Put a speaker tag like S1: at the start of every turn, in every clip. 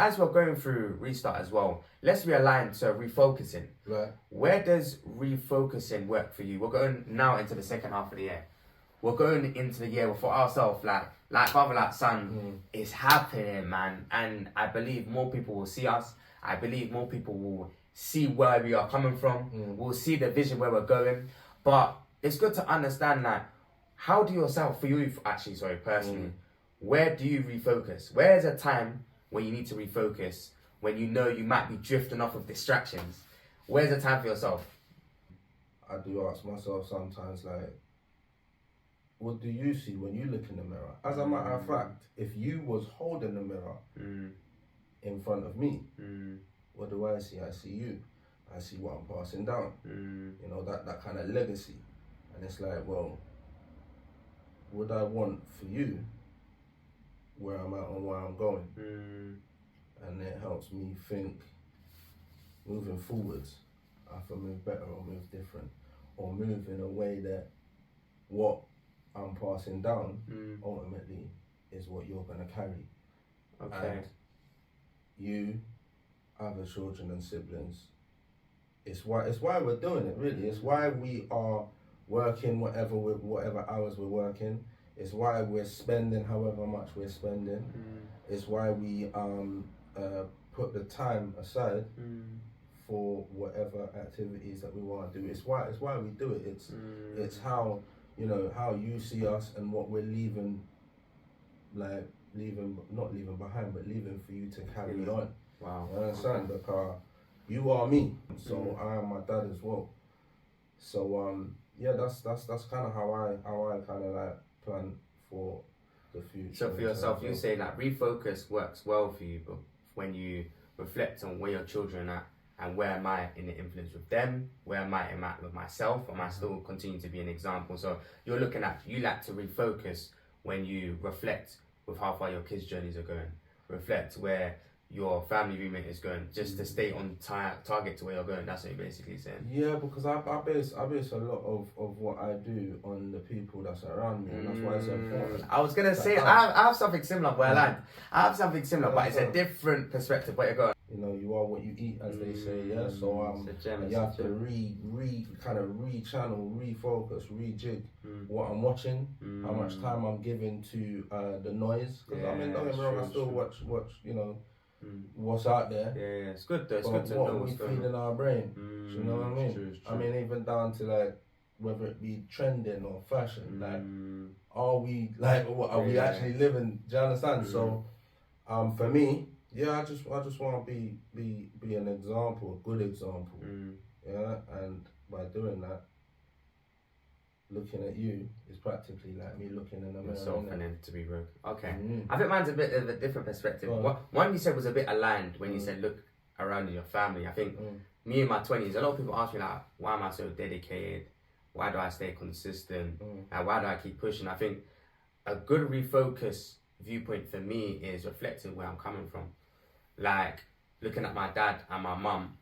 S1: as we're going through restart as well, let's realign to refocusing.
S2: Right.
S1: Where does refocusing work for you? We're going now into the second half of the year. We're going into the year for ourselves, like father, like son. It's happening, man. And I believe more people will see us. I believe more people will see where we are coming from. We'll see the vision where we're going. But it's good to understand that. How do yourself, for you actually, personally, where do you refocus? Where is a time when you need to refocus, when you know you might be drifting off of distractions? Where's the time for yourself?
S2: I do ask myself sometimes, like, what do you see when you look in the mirror? As a matter of fact, if you was holding the mirror in front of me, what do I see? I see you. I see what I'm passing down. You know, that kind of legacy. And it's like, well, would I want for you where I'm at and where I'm going? And it helps me think, moving forwards, I have to move better or move different, or move in a way that what I'm passing down ultimately is what you're going to carry.
S1: Okay.
S2: And you, other children and siblings, it's why we're doing it, really. It's why we are working whatever hours we're working. It's why we're spending however much we're spending. It's why we put the time aside for whatever activities that we want to do. It's why we do it. It's how, you know, how you see us and what we're leaving not leaving behind, but leaving for you to carry on.
S1: Wow.
S2: You understand? Because you are me, so I am my dad as well. So yeah, that's kind of how I kind of like plan for the future.
S1: So for yourself, you say that refocus works well for you, but when you reflect on where your children are at and where am I in the influence with them, where am I with myself, am I still continue to be an example? So you like to refocus when you reflect with how far your kids' journeys are going, reflect where your family remit is going, just to stay on target to where you're going. That's what you're basically saying.
S2: Yeah, because I base a lot of what I do on the people that's around me, and that's why it's important.
S1: I was gonna say I have something similar, but I have something similar, but it's a different perspective. Where you're going.
S2: You know, you are what you eat, as they say. Yeah. So you have to re-channel, refocus, rejig what I'm watching, how much time I'm giving to the noise. Because don't get me wrong, I still watch. You know. What's out there?
S1: Yeah, it's good though. It's
S2: but
S1: good to
S2: what
S1: know
S2: we
S1: what's going
S2: feed
S1: on.
S2: in our brain. Do you know what I mean?
S1: True.
S2: I mean, even down to like whether it be trending or fashion. Like, are we we actually living? Do you understand? So, for me, yeah, I just want to be an example, a good example. Yeah, and by doing that, looking at you is practically like me looking in the mirror.
S1: Softening, to be real. Okay. I think mine's a bit of a different perspective. One you said was a bit aligned when you said look around in your family. I think me in my 20s, a lot of people ask me like, why am I so dedicated? Why do I stay consistent? And why do I keep pushing? I think a good refocus viewpoint for me is reflecting where I'm coming from. Like looking at my dad and my mum,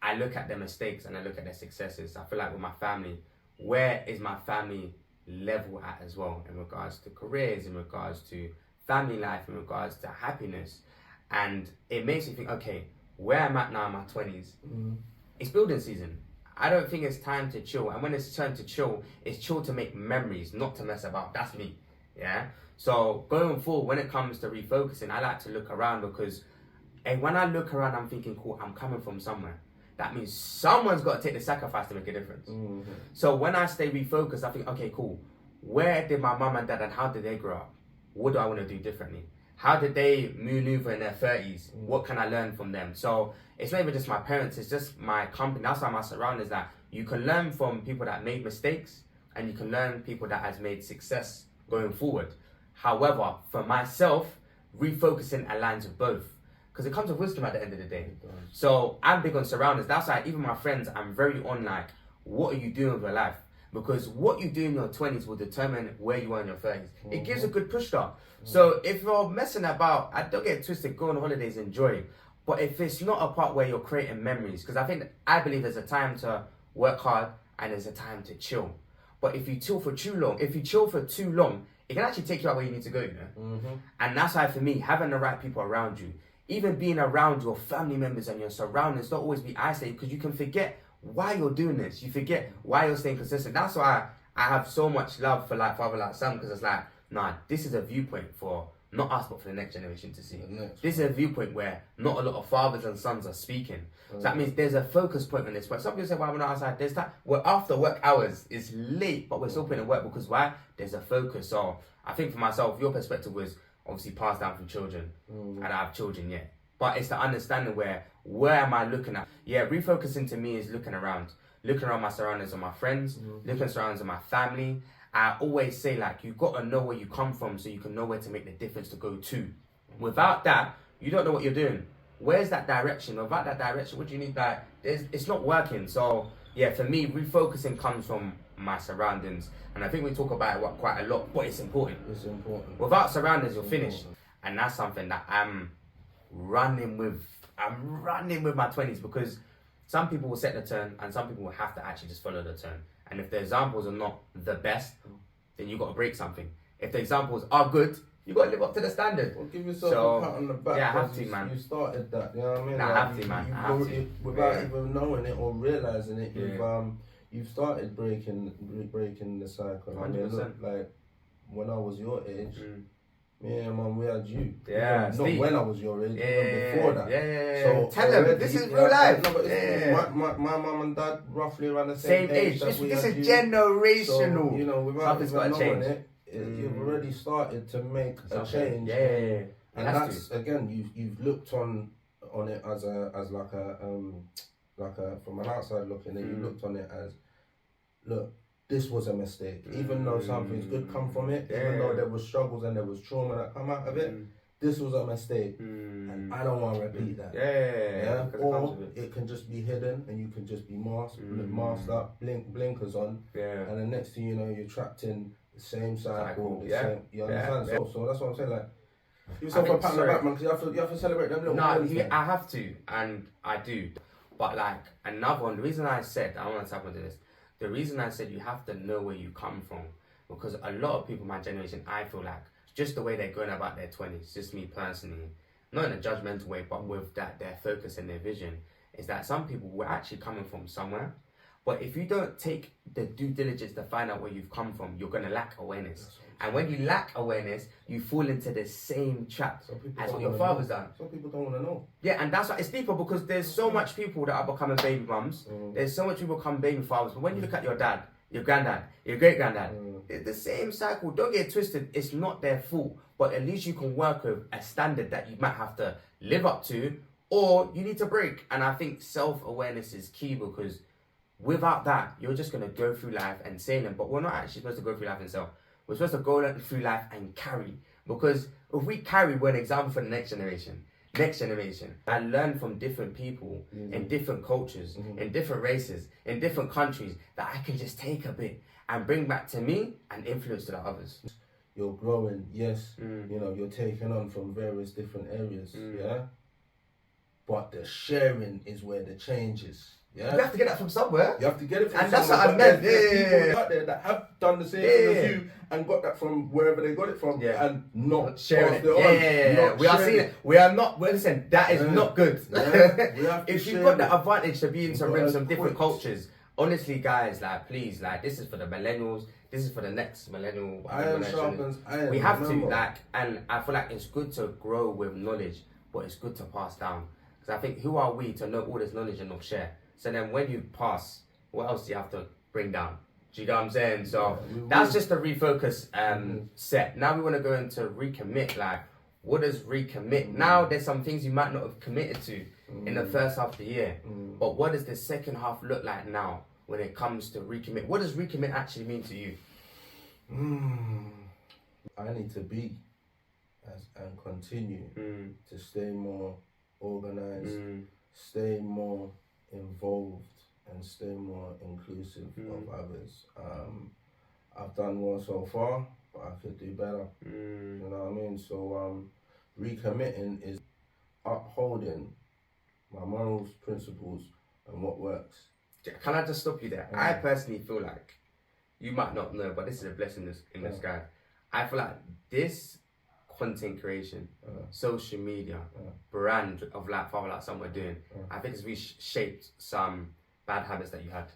S1: I look at their mistakes and I look at their successes. I feel like with my family, where is my family level at as well in regards to careers, in regards to family life, in regards to happiness? And it makes me think, okay, where I'm at now in my 20s, it's building season. I don't think it's time to chill. And when it's time to chill, it's chill to make memories, not to mess about. That's me, yeah? So going forward, when it comes to refocusing, I like to look around because when I look around, I'm thinking, cool, I'm coming from somewhere. That means someone's got to take the sacrifice to make a difference. So when I stay refocused, I think, okay, cool. Where did my mum and dad and how did they grow up? What do I want to do differently? How did they maneuver in their 30s? What can I learn from them? So it's not even just my parents, it's just my company. That's why my surroundings that you can learn from people that made mistakes and you can learn people that has made success going forward. However, for myself, refocusing aligns with both. Because it comes with wisdom at the end of the day. So I'm big on surroundings. That's why even my friends, I'm very on like, what are you doing with your life? Because what you do in your 20s will determine where you are in your 30s. It gives a good push start. So if you're messing about, I don't get twisted, go on holidays, enjoy. But if it's not a part where you're creating memories, because I believe there's a time to work hard and there's a time to chill. But if you chill for too long, it can actually take you out where you need to go, you know? And that's why for me, having the right people around you, even being around your family members and your surroundings, don't always be isolated, because you can forget why you're doing this. You forget why you're staying consistent. That's why I have so much love for like Father Like Son, because it's like, nah, this is a viewpoint for not us, but for the next generation to see. This is a viewpoint where not a lot of fathers and sons are speaking. So that means there's a focus point on this. But some people say, why we're not outside? There's that. We're after work hours. It's late, but we're still putting in work, because why? There's a focus. So I think for myself, your perspective was obviously passed down from children, and I have children yet. But it's the understanding where am I looking at? Yeah, refocusing to me is looking around my surroundings, on my friends, looking surroundings on my family. I always say, like, you've got to know where you come from so you can know where to make the difference to go to. Without that, you don't know what you're doing. Where's that direction? Without that direction, what do you need? Like, it's not working. So, yeah, for me, refocusing comes from my surroundings. And I think we talk about it quite a lot, but it's important.
S2: It's important.
S1: Without surroundings, you're finished. And that's something that I'm running with. I'm running with my 20s, because some people will set the turn and some people will have to actually just follow the turn. And if the examples are not the best, then you got to break something. If the examples are good, you got to live up to the standard.
S2: Well, give yourself a pat on the back.
S1: Yeah, I have to, man.
S2: You started that, you know what I mean?
S1: Nah, I have to, man. I have to.
S2: Without even knowing it or realising it, you've started breaking the cycle.
S1: 100%.
S2: I mean, look, like, when I was your age, me and Mum, we had you.
S1: Yeah,
S2: not
S1: Steve.
S2: when I was your age,
S1: Yeah,
S2: before that.
S1: Yeah.
S2: So
S1: tell them, this is real life.
S2: No, but my mum and dad roughly around the same age.
S1: This is generational.
S2: So, you know, without
S1: Something's
S2: even
S1: got to
S2: knowing
S1: change.
S2: you've already started to make a change.
S1: Yeah.
S2: And that's again, you've looked on it as like a from an outside looking, and you looked on it as, look, this was a mistake. Even though something's good come from it, even though there was struggles and there was trauma that come out of it, this was a mistake, and I don't want to repeat that.
S1: Yeah.
S2: Or it can just be hidden, and you can just be masked up, blinkers on, and the next thing you know, you're trapped in the same cycle. You understand? So that's what I'm saying. Like, give yourself a pat on the back, man, because you have to celebrate them little wins.
S1: No, I have to, and I do. But like another one, the reason I said I want to tap into this. The reason I said you have to know where you come from, because a lot of people, my generation, I feel like, just the way they're going about their 20s, just me personally, not in a judgmental way, but with that their focus and their vision, is that some people were actually coming from somewhere. But if you don't take the due diligence to find out where you've come from, you're going to lack awareness. And when you lack awareness, you fall into the same trap as what your father's done.
S2: Some people don't want to know.
S1: Yeah, and that's why it's deeper, because there's so much people that are becoming baby mums. There's so much people becoming baby fathers. But when you look at your dad, your granddad, your great granddad, it's the same cycle. Don't get twisted. It's not their fault. But at least you can work with a standard that you might have to live up to, or you need to break. And I think self-awareness is key, because without that, you're just going to go through life and sailing. But we're not actually supposed to go through life and sail. We're supposed to go through life and carry. Because if we carry, we're an example for the next generation. I learn from different people in different cultures, in different races, in different countries, that I can just take a bit and bring back to me and influence to the others.
S2: You're growing, yes. You know, you're taking on from various different areas, yeah? But the sharing is where the change is. Yeah?
S1: You have to get that from somewhere.
S2: You have to get it from
S1: and
S2: somewhere.
S1: And that's what I meant.
S2: There's people out there that have done the same thing as you and got that from wherever they got it from and not
S1: sharing it. We are seeing it. Listen, that is not good. If you've got that advantage to be in some different cultures, honestly, guys, like, please, like, this is for the millennials. This is for the next millennial. We have to, like, and I feel like it's good to grow with knowledge, but it's good to pass down. Because I think, who are we to know all this knowledge and not share? So then when you pass, what else do you have to bring down? Do you get what I'm saying? So that's just a refocus set. Now we want to go into recommit. Like, what does recommit? Now there's some things you might not have committed to in the first half of the year. But what does the second half look like now when it comes to recommit? What does recommit actually mean to you?
S2: I need to be and continue to stay more organized, stay more involved, and stay more inclusive of others. I've done well so far, but I could do better. You know what I mean? So recommitting is upholding my morals, principles, and what works.
S1: Can I just stop you there? I personally feel like, you might not know, but this is a blessing in disguise. I feel like this content creation, social media, brand of like Father Like Son we're doing, I think it's reshaped some bad habits that you had.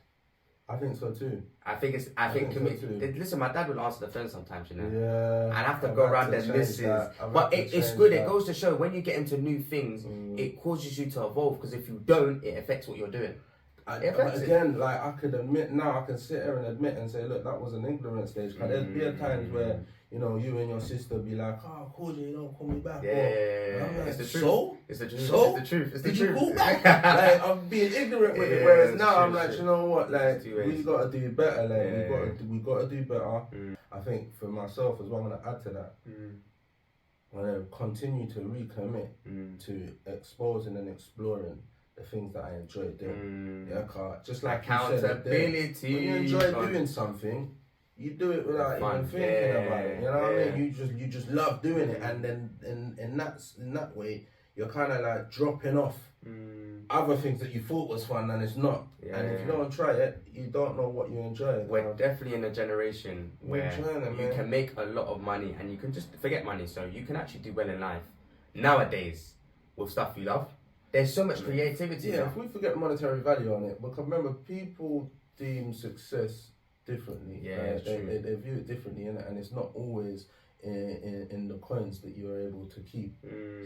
S2: I think so too.
S1: I think listen, my dad will answer the phone sometimes, you know.
S2: Yeah.
S1: And I have to go around the misses. But it's good. It goes to show when you get into new things, it causes you to evolve. Because if you don't, it affects what you're doing.
S2: But again, like I could admit now, I can sit here and admit and say, look, that was an ignorant stage. Because there's been times where, you know, you and your sister be like, oh, cool, you don't call me back.
S1: Yeah,
S2: like,
S1: it's the truth.
S2: So?
S1: It's the truth.
S2: So?
S1: It's the truth. It's the
S2: Did
S1: truth.
S2: you call back? Like, I'm being ignorant with it. Whereas now I'm like, you know what? Like, we got to do better. Like, we got to do better. I think for myself as well, I'm going to add to that. I'm going to continue to recommit to exposing and exploring the things that I enjoy doing. Just like
S1: accountability.
S2: When you enjoy doing something, you do it without even thinking about it. You know what I mean? You just love doing it, and then in that way, you're kind of like dropping off other things that you thought was fun and it's not. And if you don't try it, you don't know what you enjoy.
S1: We're definitely in a generation where you can make a lot of money and you can just forget money, so you can actually do well in life nowadays with stuff you love. There's so much creativity.
S2: Yeah, if we forget monetary value on it, because remember, people deem success differently.
S1: Yeah,
S2: they view it differently, and it's not always in the coins that you're able to keep.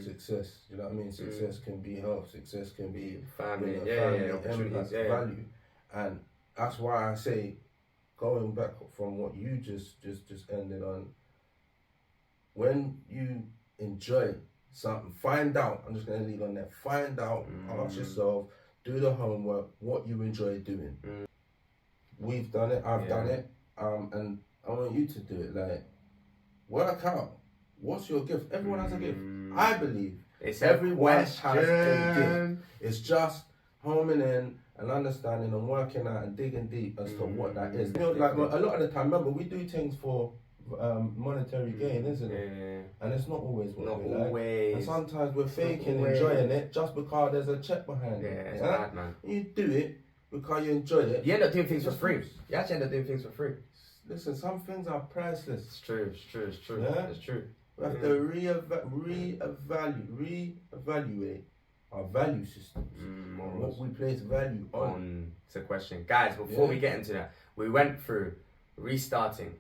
S2: Success, you know what I mean? Success can be health. Success can be
S1: family,
S2: impact, value, and that's why I say, going back from what you just ended on, when you enjoy something, find out. I'm just gonna leave on that. Find out. Ask yourself. Do the homework. What you enjoy doing. We've done it. I've done it. And I want you to do it. Like, work out. What's your gift? Everyone has a gift. I believe everyone has a gift. It's just homing in and understanding and working out and digging deep as to what that is. You know, like a lot of the time, remember, we do things for monetary gain, isn't it? And it's not always what we like. And sometimes we're faking enjoying it just because there's a check behind it.
S1: It's bad, man.
S2: You do it because you enjoy it.
S1: You end up doing things for free. You actually end up doing things for free.
S2: Listen, some things are priceless.
S1: It's true.
S2: Yeah?
S1: It's true.
S2: We have to reevaluate our value systems. What we place value on.
S1: It's a question. Guys, before we get into that, we went through restarting,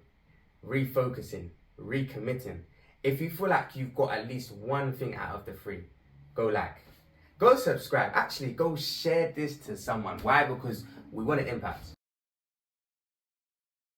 S1: refocusing, recommitting. If you feel like you've got at least one thing out of the three, go subscribe. Actually, go share this to someone. Why? Because we want to impact.